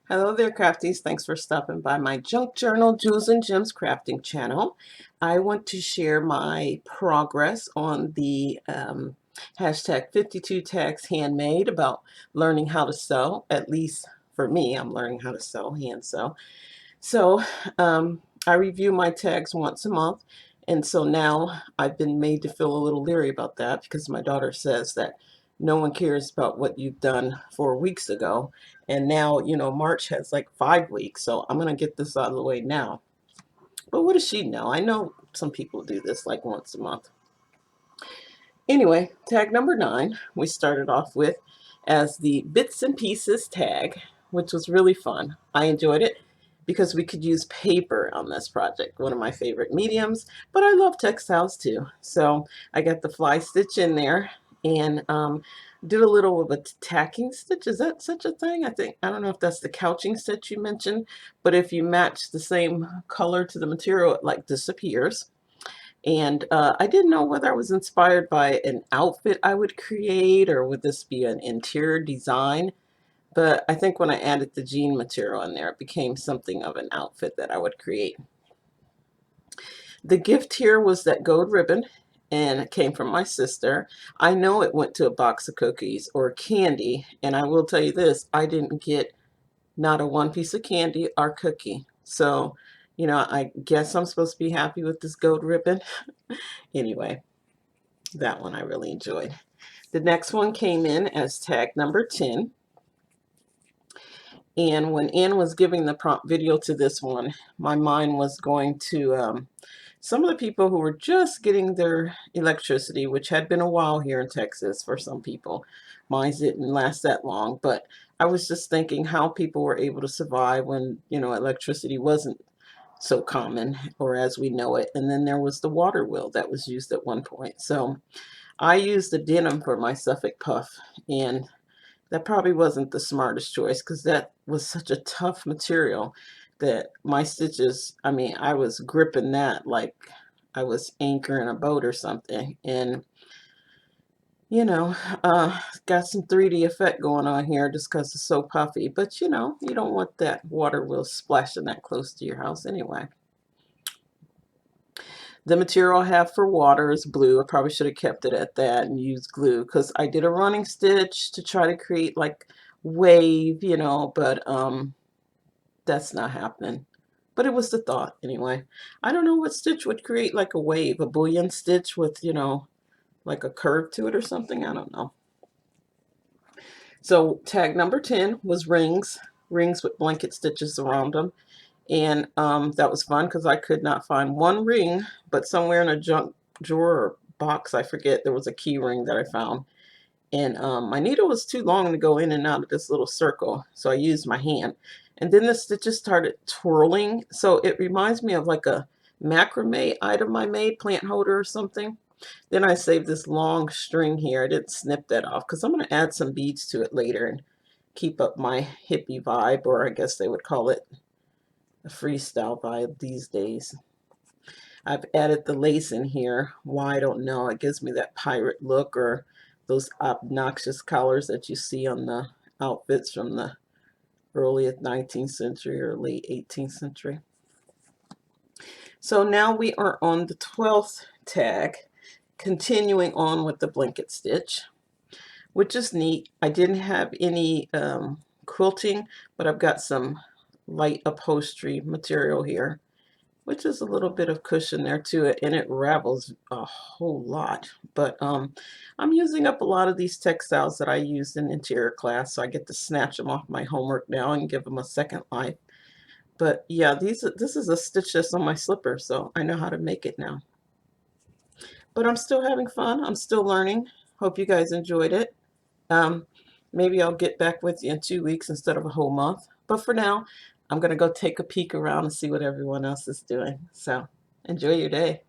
Hello there, crafties. Thanks for stopping by my junk journal, Jewels and Gems crafting channel. I want to share my progress on the hashtag 52 tags handmade about learning how to sew. At least for me, I'm learning how to sew, hand sew. So I review my tags once a month. And so now I've been made to feel a little leery about that because my daughter says that no one cares about what you've done 4 weeks ago. And now, March has like 5 weeks. So I'm going to get this out of the way now. But what does she know? I know some people do this like once a month. Anyway, tag number 9, we started off with as the bits and pieces tag, which was really fun. I enjoyed it because we could use paper on this project, one of my favorite mediums, but I love textiles too. So I got the fly stitch in there and did a little of a tacking stitch. Is that such a thing? I don't know if that's the couching stitch you mentioned, but if you match the same color to the material, it like disappears. And I didn't know whether I was inspired by an outfit I would create or would this be an interior design. But I think when I added the jean material in there, it became something of an outfit that I would create. The gift here was that gold ribbon, and it came from my sister. I know it went to a box of cookies or candy, and I will tell you this, I didn't get not a one piece of candy or cookie. So, I guess I'm supposed to be happy with this gold ribbon. Anyway, that one I really enjoyed. The next one came in as tag number 10. And when Ann was giving the prompt video to this one, my mind was going to some of the people who were just getting their electricity, which had been a while here in Texas for some people. Mine didn't last that long, but I was just thinking how people were able to survive when, electricity wasn't so common or as we know it. And then there was the water wheel that was used at one point. So I used the denim for my Suffolk puff, and that probably wasn't the smartest choice because that was such a tough material that my stitches, I mean, I was gripping that like I was anchoring a boat or something. And, you know, got some 3D effect going on here just because it's so puffy. But, you don't want that water wheel splashing that close to your house anyway. The material I have for water is blue. I probably should have kept it at that and used glue because I did a running stitch to try to create like wave, but that's not happening. But it was the thought anyway. I don't know what stitch would create like a wave, a bullion stitch with, like a curve to it or something. I don't know. So tag number 10 was rings with blanket stitches around them. And that was fun because I could not find one ring, but somewhere in a junk drawer or box, I forget, there was a key ring that I found. And my needle was too long to go in and out of this little circle, so I used my hand. And then the stitches started twirling, so it reminds me of like a macrame item I made, plant holder or something. Then I saved this long string here. I didn't snip that off because I'm going to add some beads to it later and keep up my hippie vibe, or I guess they would call it a freestyle vibe these days. I've added the lace in here. Why, I don't know. It gives me that pirate look or those obnoxious collars that you see on the outfits from the early 19th century or late 18th century. So now we are on the 12th tag, continuing on with the blanket stitch, which is neat. I didn't have any quilting, but I've got some light upholstery material here, which is a little bit of cushion there to it, and it ravels a whole lot. But I'm using up a lot of these textiles that I used in interior class, so I get to snatch them off my homework now and give them a second life. But yeah, this is a stitch that's on my slipper, so I know how to make it now. But I'm still having fun. I'm still learning. Hope you guys enjoyed it. Um, Maybe I'll get back with you in 2 weeks instead of a whole month. But for now, I'm going to go take a peek around and see what everyone else is doing. So enjoy your day.